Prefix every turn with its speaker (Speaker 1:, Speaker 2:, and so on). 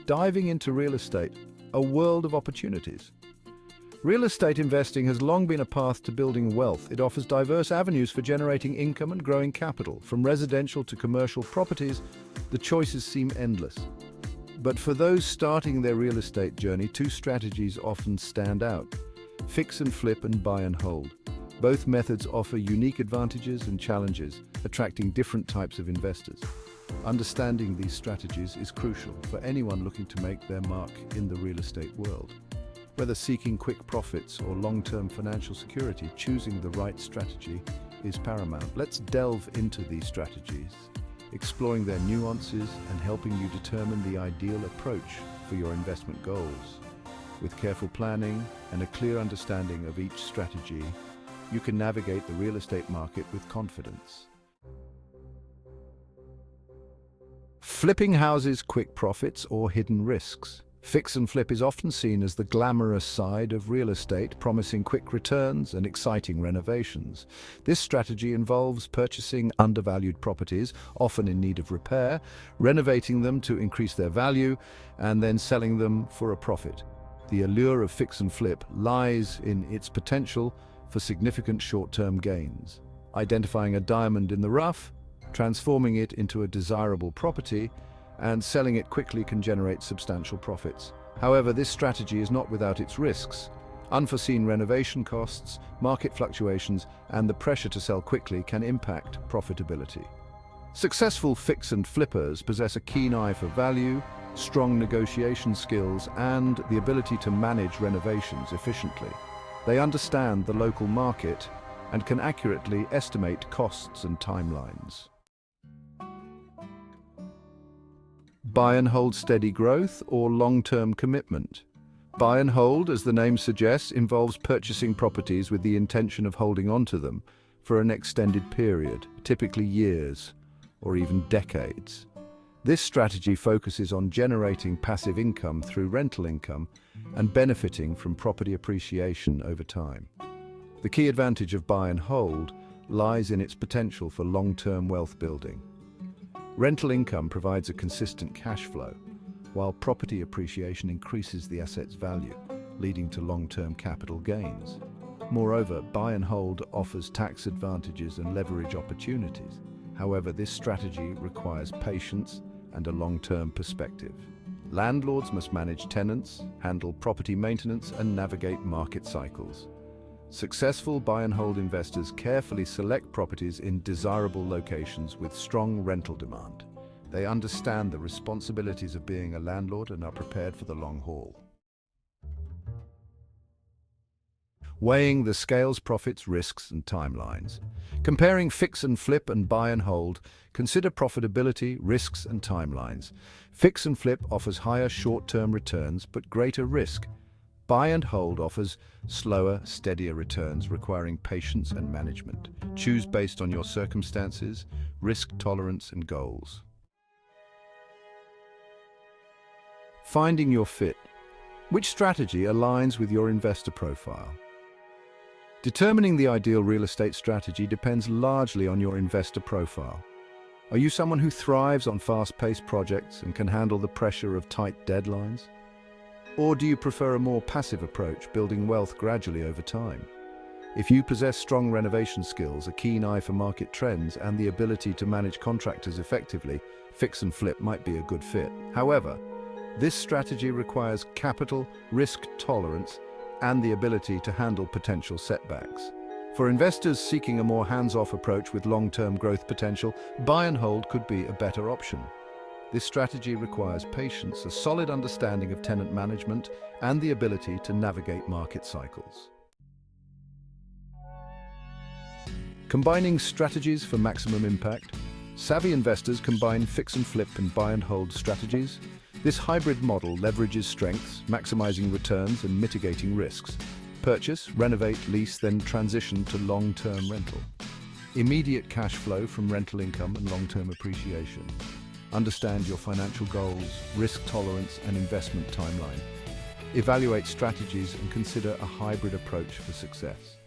Speaker 1: diving into real estate, a world of opportunities. Real estate investing has long been a path to building wealth. It offers diverse avenues for generating income and growing capital. From residential to commercial properties, the choices seem endless. But for those starting their real estate journey, two strategies often stand out: fix and flip and buy and hold. Both methods offer unique advantages and challenges, attracting different types of investors. Understanding these strategies is crucial for anyone looking to make their mark in the real estate world. Whether seeking quick profits or long-term financial security, choosing the right strategy is paramount. Let's delve into these strategies, exploring their nuances and helping you determine the ideal approach for your investment goals. With careful planning and a clear understanding of each strategy, you can navigate the real estate market with confidence. Flipping houses, quick profits or hidden risks. Fix and flip is often seen as the glamorous side of real estate, promising quick returns and exciting renovations. This strategy involves purchasing undervalued properties, often in need of repair, renovating them to increase their value, and then selling them for a profit. The allure of fix and flip lies in its potential for significant short-term gains. Identifying a diamond in the rough, transforming it into a desirable property, and selling it quickly can generate substantial profits. However, this strategy is not without its risks. Unforeseen renovation costs, market fluctuations, and the pressure to sell quickly can impact profitability. Successful fix and flippers possess a keen eye for value, strong negotiation skills, and the ability to manage renovations efficiently. They understand the local market and can accurately estimate costs and timelines. Buy and hold: steady growth or long-term commitment. Buy and hold, as the name suggests, involves purchasing properties with the intention of holding on to them for an extended period, typically years or even decades. This strategy focuses on generating passive income through rental income and benefiting from property appreciation over time. The key advantage of buy and hold lies in its potential for long-term wealth building. Rental income provides a consistent cash flow, while property appreciation increases the asset's value, leading to long-term capital gains. Moreover, buy and hold offers tax advantages and leverage opportunities. However, this strategy requires patience and a long-term perspective. Landlords must manage tenants, handle property maintenance, and navigate market cycles. Successful buy and hold investors carefully select properties in desirable locations with strong rental demand. They understand the responsibilities of being a landlord and are prepared for the long haul. Weighing the scales: profits, risks, and timelines. Comparing fix and flip and buy and hold, consider profitability, risks, and timelines. Fix and flip offers higher short-term returns but greater risk. Buy and hold offers slower, steadier returns requiring patience and management. Choose based on your circumstances, risk tolerance, and goals. Finding your fit. Which strategy aligns with your investor profile? Determining the ideal real estate strategy depends largely on your investor profile. Are you someone who thrives on fast-paced projects and can handle the pressure of tight deadlines? Or do you prefer a more passive approach, building wealth gradually over time? If you possess strong renovation skills, a keen eye for market trends, and the ability to manage contractors effectively, fix and flip might be a good fit. However, this strategy requires capital, risk tolerance, and the ability to handle potential setbacks. For investors seeking a more hands-off approach with long-term growth potential, buy and hold could be a better option. This strategy requires patience, a solid understanding of tenant management, and the ability to navigate market cycles. Combining strategies for maximum impact. Savvy investors combine fix and flip and buy and hold strategies. This hybrid model leverages strengths, maximizing returns and mitigating risks. Purchase, renovate, lease, then transition to long-term rental. Immediate cash flow from rental income and long-term appreciation. Understand your financial goals, risk tolerance, and investment timeline. Evaluate strategies and consider a hybrid approach for success.